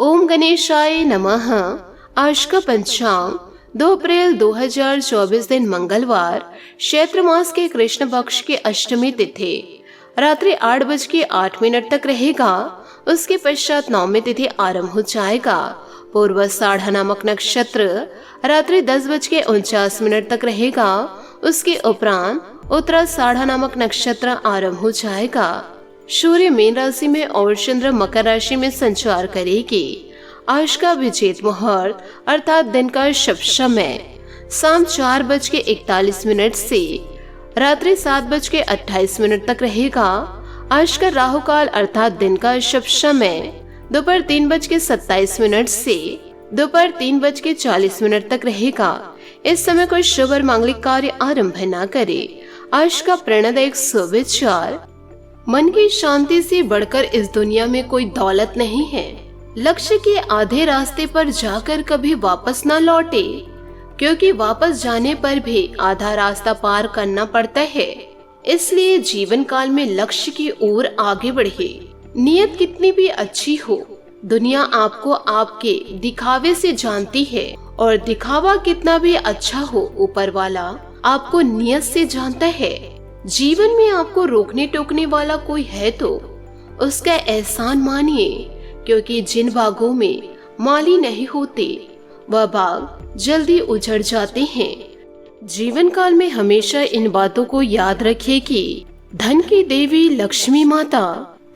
ओम गणेशाय नमः। आज का पंचांग 2 अप्रैल 2024 दिन मंगलवार, चैत्र मास के कृष्ण पक्ष की अष्टमी तिथि रात्रि 8:08 तक रहेगा। उसके पश्चात नवमी तिथि आरंभ हो जाएगा। पूर्व साढ़ा नामक नक्षत्र रात्रि 10:49 तक रहेगा। उसके उपरांत उत्तरा साढ़ा नामक नक्षत्र आरंभ हो जाएगा। सूर्य मीन राशि में और चंद्र मकर राशि में संचार करेगी। आज का विजेत मुहूर्त अर्थात दिन का शुभ समय शाम 4:41 से रात्रि 7:28 तक रहेगा। आज का राहु काल अर्थात दिन का शुभ समय दोपहर 3:27 से दोपहर 3:40 तक रहेगा। इस समय कोई शुभ और मांगलिक कार्य आरंभ न करे। आज का प्रणदायक शुभ विचार, मन की शांति से बढ़कर इस दुनिया में कोई दौलत नहीं है। लक्ष्य के आधे रास्ते पर जाकर कभी वापस न लौटे, क्योंकि वापस जाने पर भी आधा रास्ता पार करना पड़ता है। इसलिए जीवन काल में लक्ष्य की ओर आगे बढ़े। नियत कितनी भी अच्छी हो, दुनिया आपको आपके दिखावे से जानती है, और दिखावा कितना भी अच्छा हो, ऊपर वाला आपको नियत से जानता है। जीवन में आपको रोकने टोकने वाला कोई है तो उसका एहसान मानिए, क्योंकि जिन बागों में माली नहीं होते वह बाग जल्दी उजड़ जाते हैं। जीवन काल में हमेशा इन बातों को याद रखिए कि धन की देवी लक्ष्मी माता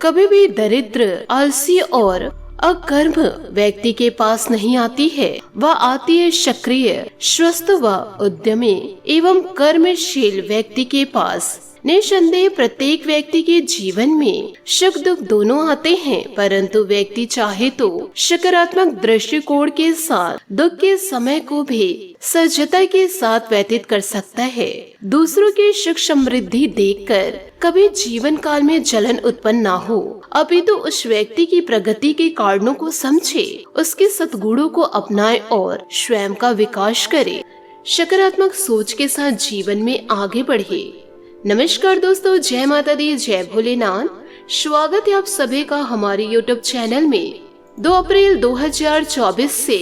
कभी भी दरिद्र, आलसी और अकर्म व्यक्ति के पास नहीं आती है। वह आती है सक्रिय, स्वस्थ व उद्यमी एवं कर्मशील व्यक्ति के पास। निसंदेह प्रत्येक व्यक्ति के जीवन में सुख दुख दोनों आते हैं, परंतु व्यक्ति चाहे तो सकारात्मक दृष्टिकोण के साथ दुख के समय को भी सजगता के साथ व्यतीत कर सकता है। दूसरों की सुख समृद्धि देखकर कभी जीवन काल में जलन उत्पन्न ना हो, अपितु उस व्यक्ति की प्रगति के कारणों को समझे, उसके सद्गुणों को अपनाए और स्वयं का विकास करे। सकारात्मक सोच के साथ जीवन में आगे बढ़े। नमस्कार दोस्तों, जय माता दी, जय भोलेनाथ। स्वागत है आप सभी का हमारे YouTube चैनल में। 2 अप्रैल 2024 से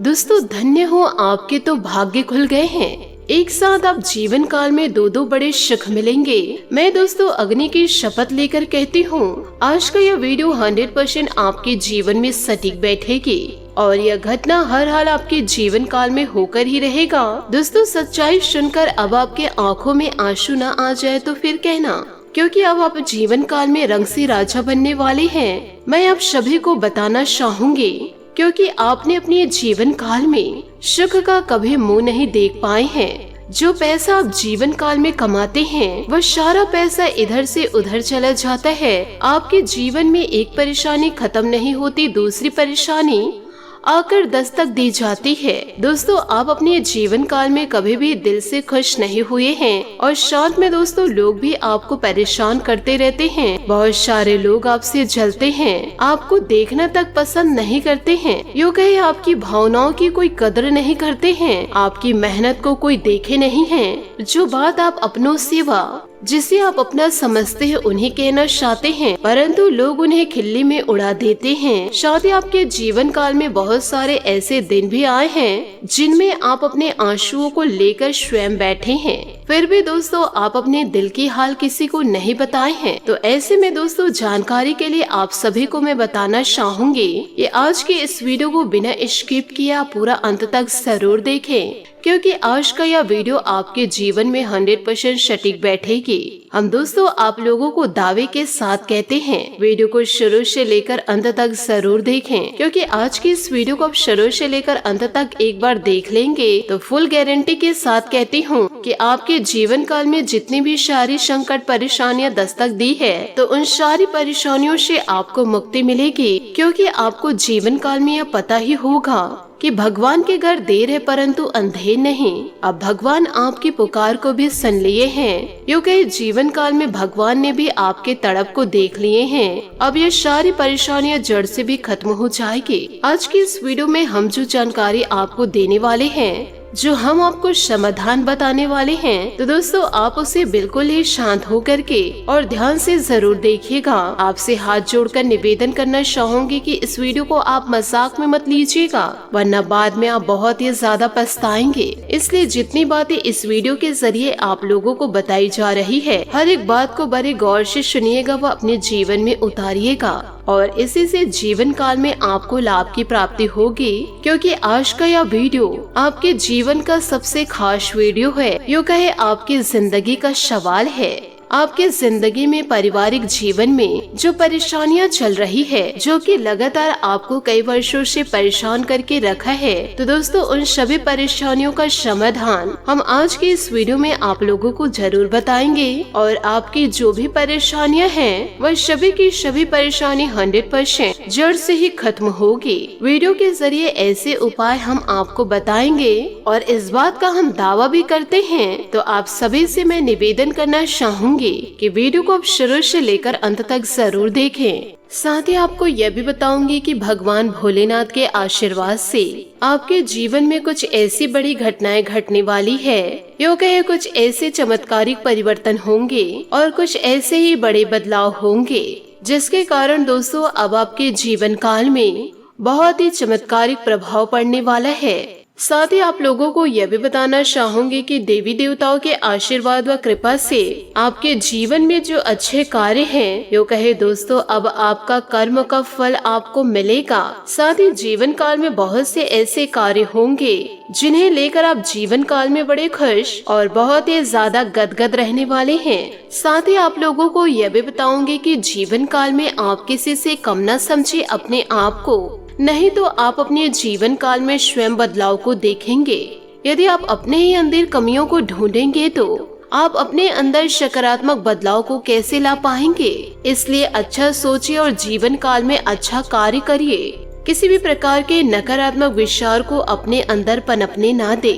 दोस्तों धन्य हो आपके तो भाग्य खुल गए हैं। एक साथ आप जीवन काल में दो बड़े सुख मिलेंगे। मैं दोस्तों अग्नि की शपथ लेकर कहती हूँ, आज का यह वीडियो 100% आपके जीवन में सटीक बैठेगी और यह घटना हर हाल आपके जीवन काल में होकर ही रहेगा। दोस्तों सच्चाई सुनकर अब आपके आंखों में आंसू न आ जाए तो फिर कहना, क्योंकि अब आप जीवन काल में रंग से राजा बनने वाले हैं। मैं आप सभी को बताना चाहूंगी, क्योंकि आपने अपने जीवन काल में सुख का कभी मुंह नहीं देख पाए हैं। जो पैसा आप जीवन काल में कमाते हैं वह सारा पैसा इधर से उधर चला जाता है। आपके जीवन में एक परेशानी खत्म नहीं होती, दूसरी परेशानी आकर दस्तक दी जाती है। दोस्तों आप अपने जीवन काल में कभी भी दिल से खुश नहीं हुए हैं, और साथ में दोस्तों लोग भी आपको परेशान करते रहते हैं। बहुत सारे लोग आपसे जलते हैं, आपको देखना तक पसंद नहीं करते हैं। यूँ कहे आपकी भावनाओं की कोई कदर नहीं करते हैं, आपकी मेहनत को कोई देखे नहीं है। जो बात आप अपनों सेवा जिसे आप अपना समझते हैं उन्हें कहना चाहते हैं, परंतु लोग उन्हें खिल्ली में उड़ा देते हैं। साथ ही आपके जीवन काल में बहुत सारे ऐसे दिन भी आए हैं जिनमें आप अपने आंसुओं को लेकर स्वयं बैठे हैं, फिर भी दोस्तों आप अपने दिल की हाल किसी को नहीं बताए हैं। तो ऐसे में दोस्तों जानकारी के लिए आप सभी को मैं बताना चाहूंगी कि आज के इस वीडियो को बिना स्किप किए आप पूरा अंत तक जरूर देखें, क्योंकि आज का यह वीडियो आपके जीवन में 100% सटीक बैठेगी। हम दोस्तों आप लोगों को दावे के साथ कहते हैं, वीडियो को शुरू से लेकर अंत तक जरूर देखें, क्योंकि आज की इस वीडियो को आप शुरू से लेकर अंत तक एक बार देख लेंगे तो फुल गारंटी के साथ कहती हूँ कि आपके जीवन काल में जितनी भी सारी संकट परेशानियाँ दस्तक दी है, तो उन सारी परेशानियों से आपको मुक्ति मिलेगी। क्योंकि आपको जीवन काल में यह पता ही होगा कि भगवान के घर देर है परंतु अंधेर नहीं। अब भगवान आपकी पुकार को भी सुन लिए हैं, क्योंकि जीवन काल में भगवान ने भी आपके तड़प को देख लिए हैं। अब ये सारी परेशानियां जड़ से भी खत्म हो जाएगी। आज की इस वीडियो में हम जो जानकारी आपको देने वाले हैं जो हम आपको समाधान बताने वाले हैं, तो दोस्तों आप उसे बिल्कुल ही शांत होकर के और ध्यान से जरूर देखिएगा। आपसे हाथ जोड़कर निवेदन करना चाहूंगी कि इस वीडियो को आप मजाक में मत लीजिएगा, वरना बाद में आप बहुत ही ज्यादा पछताएंगे। इसलिए जितनी बातें इस वीडियो के जरिए आप लोगों को बताई जा रही है, हर एक बात को बड़े गौर से सुनिएगा व अपने जीवन में उतारिएगा और इसी से जीवन काल में आपको लाभ की प्राप्ति होगी। क्योंकि आज का यह वीडियो आपके जीवन का सबसे खास वीडियो है। यूँ कहे आपकी जिंदगी का सवाल है। आपके जिंदगी में पारिवारिक जीवन में जो परेशानियां चल रही है, जो कि लगातार आपको कई वर्षों से परेशान करके रखा है, तो दोस्तों उन सभी परेशानियों का समाधान हम आज के इस वीडियो में आप लोगों को जरूर बताएंगे। और आपकी जो भी परेशानियां हैं, वह सभी की सभी परेशानी 100% जड़ से ही खत्म होगी। वीडियो के जरिए ऐसे उपाय हम आपको बताएंगे और इस बात का हम दावा भी करते हैं। तो आप सभी से मैं निवेदन करना चाहूंगी कि वीडियो को आप शुरू से लेकर अंत तक जरूर देखें। साथ ही आपको यह भी बताऊंगी कि भगवान भोलेनाथ के आशीर्वाद से आपके जीवन में कुछ ऐसी बड़ी घटनाएं घटने वाली है। यूँ कहे कुछ ऐसे चमत्कारिक परिवर्तन होंगे और कुछ ऐसे ही बड़े बदलाव होंगे, जिसके कारण दोस्तों अब आपके जीवन काल में बहुत ही चमत्कारिक प्रभाव पड़ने वाला है। साथ ही आप लोगों को यह भी बताना चाहूंगी कि देवी देवताओं के आशीर्वाद व कृपा से आपके जीवन में जो अच्छे कार्य हैं, यूँ कहे दोस्तों अब आपका कर्म का फल आपको मिलेगा। साथ ही जीवन काल में बहुत से ऐसे कार्य होंगे जिन्हें लेकर आप जीवन काल में बड़े खुश और बहुत ही ज्यादा गदगद रहने वाले हैं। साथ ही आप लोगों को यह भी बताऊंगी कि जीवन काल में आप किसी से कम न समझे अपने आप को, नहीं तो आप अपने जीवन काल में स्वयं बदलाव को देखेंगे। यदि आप अपने ही अंदर कमियों को ढूंढेंगे तो आप अपने अंदर सकारात्मक बदलाव को कैसे ला पाएंगे। इसलिए अच्छा सोचिए और जीवन काल में अच्छा कार्य करिए। किसी भी प्रकार के नकारात्मक विचार को अपने अंदर पनपने ना दे,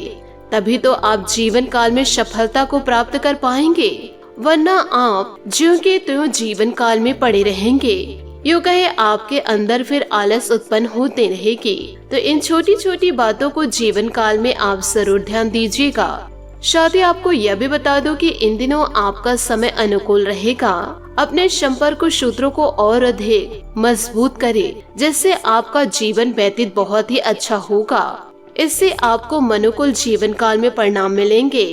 तभी तो आप जीवन काल में सफलता को प्राप्त कर पाएंगे। वरना आप ज्यों के त्यों जीवन काल में पड़े रहेंगे। यूँ कहे आपके अंदर फिर आलस उत्पन्न होते रहेगी। तो इन छोटी छोटी बातों को जीवन काल में आप जरूर ध्यान दीजिएगा। साथ ही आपको यह भी बता दो कि इन दिनों आपका समय अनुकूल रहेगा। अपने संपर्क सूत्रों को और अधिक मजबूत करें, जिससे आपका जीवन व्यतीत बहुत ही अच्छा होगा। इससे आपको अनुकूल जीवन काल में परिणाम मिलेंगे।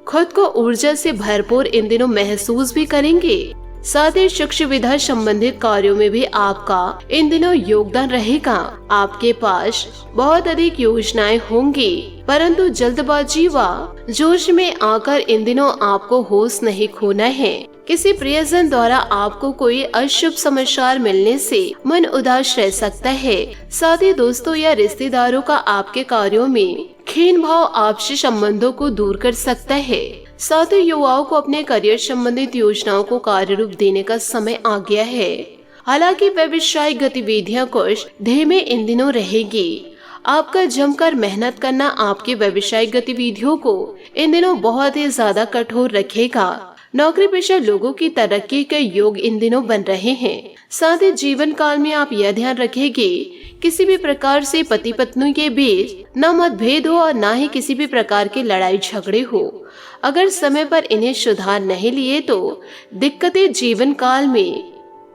खुद को ऊर्जा से भरपूर इन दिनों महसूस भी करेंगे। साथ ही शिक्षा विधा संबंधित कार्यों में भी आपका इन दिनों योगदान रहेगा। आपके पास बहुत अधिक योजनाएं होंगी, परंतु जल्दबाजी व जोश में आकर इन दिनों आपको होश नहीं खोना है। किसी प्रियजन द्वारा आपको कोई अशुभ समाचार मिलने से मन उदास रह सकता है। साथ ही दोस्तों या रिश्तेदारों का आपके कार्यों में खीन भाव आपसी संबंधों को दूर कर सकता है। साथ ही युवाओं को अपने करियर संबंधित योजनाओं को कार्य रूप देने का समय आ गया है। हालांकि व्यवसायिक गतिविधियां कुछ धीमे इन दिनों रहेगी। आपका जमकर मेहनत करना आपके व्यवसायिक गतिविधियों को इन दिनों बहुत ही ज्यादा कठोर रखेगा। नौकरी पेशा लोगों की तरक्की के योग इन दिनों बन रहे हैं। साथ ही जीवन काल में आप यह ध्यान रखेंगे, किसी भी प्रकार से पति पत्नी के बीच न मतभेद हो और न ही किसी भी प्रकार के लड़ाई झगड़े हो। अगर समय पर इन्हें सुधार नहीं लिए तो दिक्कतें जीवन काल में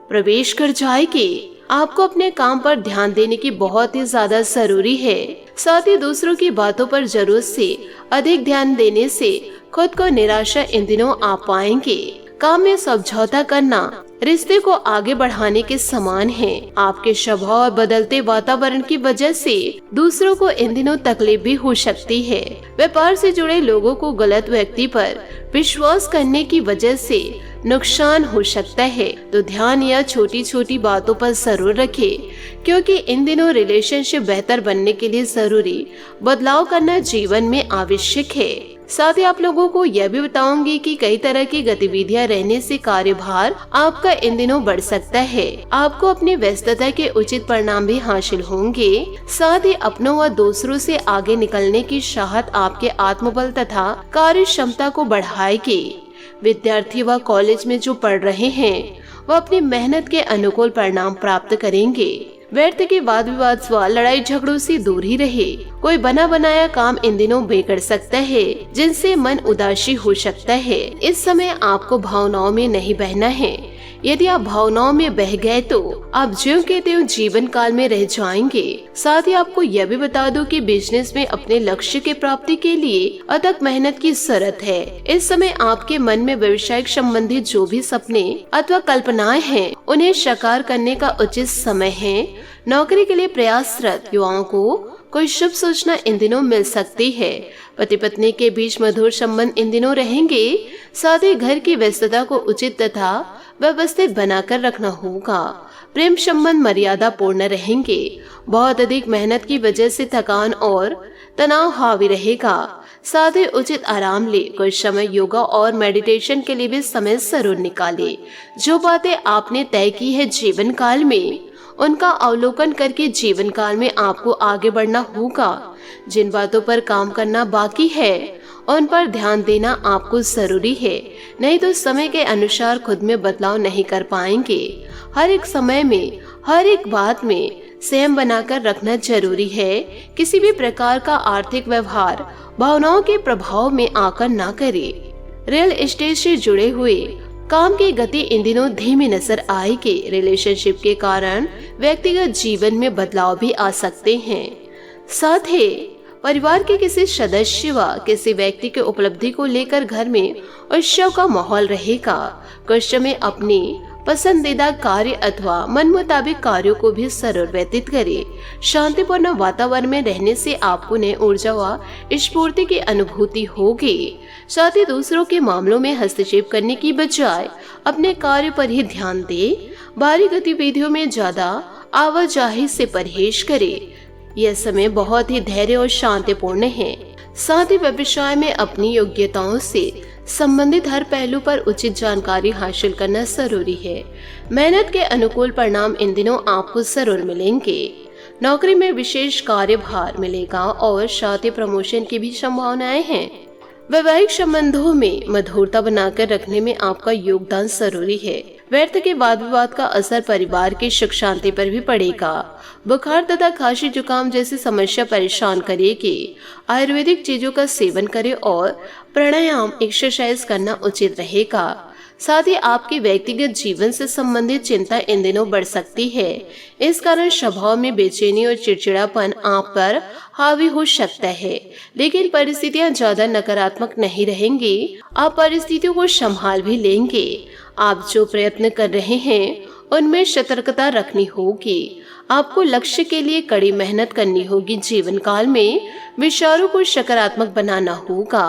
प्रवेश कर जाएगी। आपको अपने काम पर ध्यान देने की बहुत ही ज्यादा जरूरी है। साथ ही दूसरों की बातों पर जरूरत से अधिक ध्यान देने से खुद को निराशा इन दिनों आप पाएंगे। काम में समझौता करना रिश्ते को आगे बढ़ाने के समान है। आपके स्वभाव और बदलते वातावरण की वजह से दूसरों को इन दिनों तकलीफ भी हो सकती है। व्यापार से जुड़े लोगों को गलत व्यक्ति पर विश्वास करने की वजह से नुकसान हो सकता है। तो ध्यान यह छोटी छोटी बातों पर जरूर रखें, क्योंकि इन दिनों रिलेशनशिप बेहतर बनने के लिए जरूरी बदलाव करना जीवन में आवश्यक है। साथ ही आप लोगों को यह भी बताऊंगी कि कई तरह की गतिविधियां रहने से कार्यभार आपका इन दिनों बढ़ सकता है। आपको अपनी व्यस्तता के उचित परिणाम भी हासिल होंगे। साथ ही अपनों व दूसरों से आगे निकलने की चाहत आपके आत्मबल तथा कार्य क्षमता को बढ़ाएगी। विद्यार्थी व कॉलेज में जो पढ़ रहे हैं वह अपनी मेहनत के अनुकूल परिणाम प्राप्त करेंगे। व्यर्थ के वाद विवाद व लड़ाई झगड़ों से दूर ही रहे। कोई बना बनाया काम इन दिनों बिगड़ सकता है, जिनसे मन उदासी हो सकता है। इस समय आपको भावनाओं में नहीं बहना है। यदि आप भावनाओं में बह गए तो आप ज्यों के त्यों जीवन काल में रह जाएंगे। साथ ही आपको यह भी बता दूं कि बिजनेस में अपने लक्ष्य के प्राप्ति के लिए अथक मेहनत की जरूरत है। इस समय आपके मन में व्यवसायिक संबंधित जो भी सपने अथवा कल्पनाएं हैं, उन्हें साकार करने का उचित समय है। नौकरी के लिए प्रयासरत युवाओं को कोई शुभ सूचना इन दिनों मिल सकती है। पति पत्नी के बीच मधुर संबंध इन दिनों रहेंगे। साथ ही घर की व्यस्तता को उचित तथा व्यवस्थित बनाकर रखना होगा। प्रेम संबंध मर्यादा पूर्ण रहेंगे। बहुत अधिक मेहनत की वजह से थकान और तनाव हावी रहेगा। साथ ही उचित आराम ले। कुछ समय योगा और मेडिटेशन के लिए भी समय जरूर निकाले। जो बातें आपने तय की है जीवन काल में, उनका अवलोकन करके जीवन काल में आपको आगे बढ़ना होगा। जिन बातों पर काम करना बाकी है, उन पर ध्यान देना आपको जरूरी है, नहीं तो समय के अनुसार खुद में बदलाव नहीं कर पाएंगे। हर एक समय में, हर एक बात में संयम बनाकर रखना जरूरी है। किसी भी प्रकार का आर्थिक व्यवहार भावनाओं के प्रभाव में आकर ना करे। रियल एस्टेट से जुड़े हुए काम की गति इन दिनों धीमी नजर आएगी। रिलेशनशिप के कारण व्यक्तिगत जीवन में बदलाव भी आ सकते हैं। साथ ही परिवार के किसी सदस्य व किसी व्यक्ति के उपलब्धि को लेकर घर में उत्सव का माहौल रहेगा। कुछ समय अपनी पसंदीदा कार्य अथवा मन मुताबिक कार्यों को भी सरल व्यतीत करे। शांतिपूर्ण वातावरण में रहने से आपको नई ऊर्जा व स्फूर्ति की अनुभूति होगी। साथ ही दूसरों के मामलों में हस्तक्षेप करने की बजाय अपने कार्य पर ही ध्यान दे। बाहरी गतिविधियों में ज्यादा आवाजाही से परहेज करे। यह समय बहुत ही धैर्य और शांतिपूर्ण है। साथ ही व्यवसाय में अपनी योग्यताओं से संबंधित हर पहलू पर उचित जानकारी हासिल करना जरूरी है। मेहनत के अनुकूल परिणाम इन दिनों आपको जरूर मिलेंगे। नौकरी में विशेष कार्यभार मिलेगा और साथ ही प्रमोशन की भी संभावनाएं हैं। वैवाहिक संबंधों में मधुरता बनाकर रखने में आपका योगदान जरूरी है। व्यर्थ के वाद विवाद का असर परिवार की सुख शांति पर भी पड़ेगा। बुखार तथा खांसी जुकाम जैसी समस्या परेशान करेगी। आयुर्वेदिक चीजों का सेवन करें और प्राणायाम एक्सरसाइज करना उचित रहेगा। साथ ही आपके व्यक्तिगत जीवन से संबंधित चिंता इन दिनों बढ़ सकती है। इस कारण स्वभाव में बेचैनी और चिड़चिड़ापन आप पर हावी हो सकता है, लेकिन परिस्थितियां ज्यादा नकारात्मक नहीं रहेंगी। आप परिस्थितियों को संभाल भी लेंगे। आप जो प्रयत्न कर रहे हैं उनमें सतर्कता रखनी होगी। आपको लक्ष्य के लिए कड़ी मेहनत करनी होगी। जीवन काल में विचारों को सकारात्मक बनाना होगा।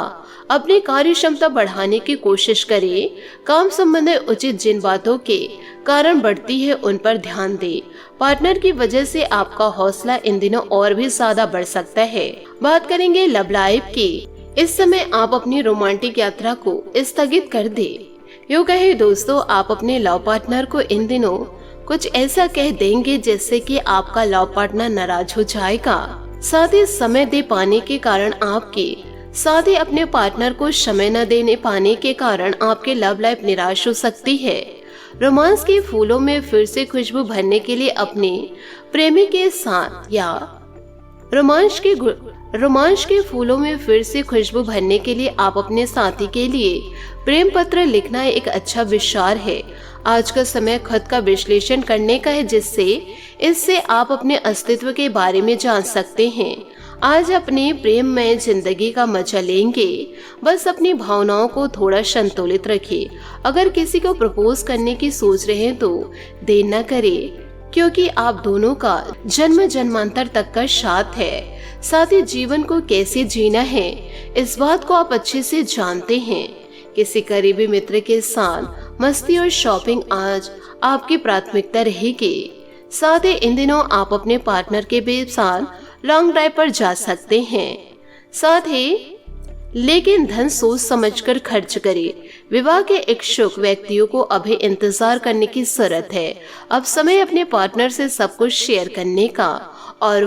अपनी कार्य क्षमता बढ़ाने की कोशिश करें। काम संबंधी उचित जिन बातों के कारण बढ़ती है उन पर ध्यान दें। पार्टनर की वजह से आपका हौसला इन दिनों और भी ज्यादा बढ़ सकता है। बात करेंगे लव लाइफ की। इस समय आप अपनी रोमांटिक यात्रा को स्थगित कर दे। यूँ कहे दोस्तों, आप अपने लव पार्टनर को इन दिनों कुछ ऐसा कह देंगे जिससे कि आपका लव पार्टनर नाराज हो जाएगा। साथ ही समय दे पाने के कारण अपने पार्टनर को समय न देने पाने के कारण आपके लव लाइफ निराश हो सकती है। रोमांस के फूलों में फिर से खुशबू भरने के लिए अपने प्रेमी के साथ या रोमांस के फूलों में फिर से खुशबू भरने के लिए आप अपने साथी के लिए प्रेम पत्र लिखना एक अच्छा विचार है। आज का समय खुद का विश्लेषण करने का है, इससे आप अपने अस्तित्व के बारे में जान सकते हैं। आज अपनी प्रेममय जिंदगी का मजा लेंगे। बस अपनी भावनाओं को थोड़ा संतुलित रखिए। अगर किसी को प्रपोज करने की सोच रहे हैं तो देर न करें, क्योंकि आप दोनों का जन्म जन्मांतर तक का साथ है। साथ ही जीवन को कैसे जीना है इस बात को आप अच्छे से जानते हैं। किसी करीबी मित्र के साथ मस्ती और शॉपिंग आज आपकी प्राथमिकता रहेगी। साथ ही इन दिनों आप अपने पार्टनर के साथ लॉन्ग ड्राइव पर जा सकते हैं। साथ ही लेकिन धन सोच समझकर खर्च करें। विवाह के इच्छुक व्यक्तियों को अभी इंतजार करने की जरूरत है। अब समय अपने पार्टनर से सब कुछ शेयर करने का और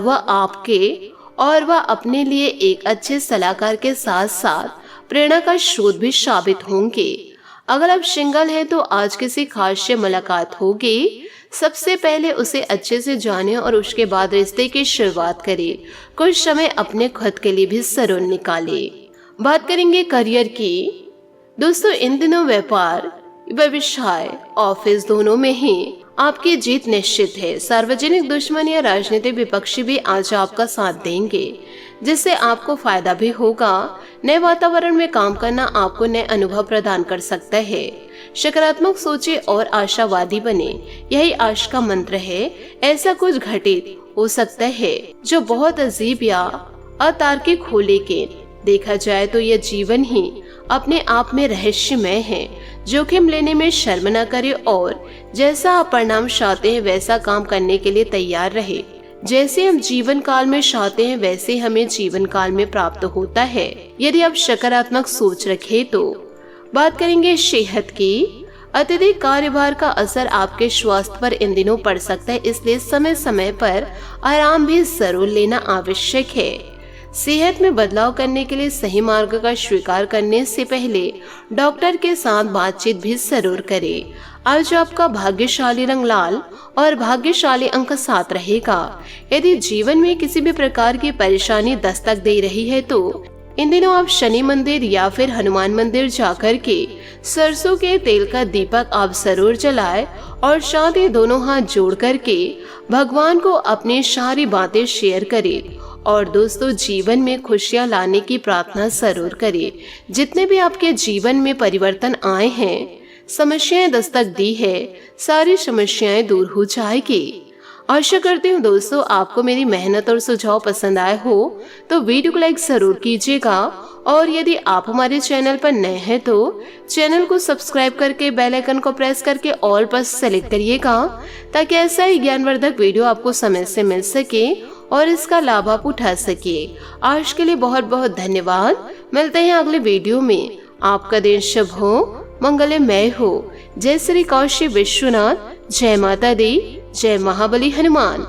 वह अपने लिए एक अच्छे सलाहकार के साथ साथ प्रेरणा का स्रोत भी साबित होंगे। अगर आप सिंगल हैं तो आज किसी खास से मुलाकात होगी। सबसे पहले उसे अच्छे से जाने और उसके बाद रिश्ते की शुरुआत करें। कुछ समय अपने खुद के लिए भी जरूर निकाले। बात करेंगे करियर की। दोस्तों, इन दिनों व्यापार, व्यवसाय, ऑफिस दोनों में ही आपकी जीत निश्चित है। सार्वजनिक दुश्मन या राजनीतिक विपक्षी भी आज आपका साथ देंगे, जिससे आपको फायदा भी होगा। नए वातावरण में काम करना आपको नए अनुभव प्रदान कर सकता है। सकारात्मक सोचे और आशावादी बने, यही आज का मंत्र है। ऐसा कुछ घटित हो सकता है जो बहुत अजीब या अतार्किक हो, लेकिन देखा जाए तो यह जीवन ही अपने आप में रहस्यमय है। जोखिम लेने में शर्म न करें और जैसा आप परिणाम चाहते हैं वैसा काम करने के लिए तैयार रहे। जैसे हम जीवन काल में चाहते हैं वैसे हमें जीवन काल में प्राप्त होता है, यदि आप सकारात्मक सोच रखें तो। बात करेंगे सेहत की। अत्यधिक कार्यभार का असर आपके स्वास्थ्य पर इन दिनों पड़ सकता है, इसलिए समय समय पर आराम भी जरूर लेना आवश्यक है। सेहत में बदलाव करने के लिए सही मार्ग का स्वीकार करने से पहले डॉक्टर के साथ बातचीत भी जरूर करें। आज आपका भाग्यशाली रंग लाल और भाग्यशाली अंक 7 रहेगा। यदि जीवन में किसी भी प्रकार की परेशानी दस्तक दे रही है तो इन दिनों आप शनि मंदिर या फिर हनुमान मंदिर जाकर के सरसों के तेल का दीपक आप जरूर जलाएं और साथ ही दोनों हाथ जोड़ करके भगवान को अपनी सारी बातें शेयर करें। और दोस्तों, जीवन में खुशियां लाने की प्रार्थना जरूर करें। जितने भी आपके जीवन में परिवर्तन आए हैं, समस्याएं दस्तक दी है, सारी समस्याएं दूर हो जाएगी। आशा करती हूँ दोस्तों आपको मेरी मेहनत और सुझाव पसंद आए हो तो वीडियो को लाइक जरूर कीजिएगा। और यदि आप हमारे चैनल पर नए हैं तो चैनल को सब्सक्राइब करके बेल आइकन को प्रेस करके ऑल पर सेलेक्ट करिएगा, ताकि ऐसा ही ज्ञानवर्धक वीडियो आपको समय से मिल सके और इसका लाभ आप उठा सके। आज के लिए बहुत बहुत धन्यवाद। मिलते हैं अगले वीडियो में। आपका दिन शुभ हो, मंगलमय हो। जय श्री काशी विश्वनाथ, जय माता दी, जय महाबली हनुमान।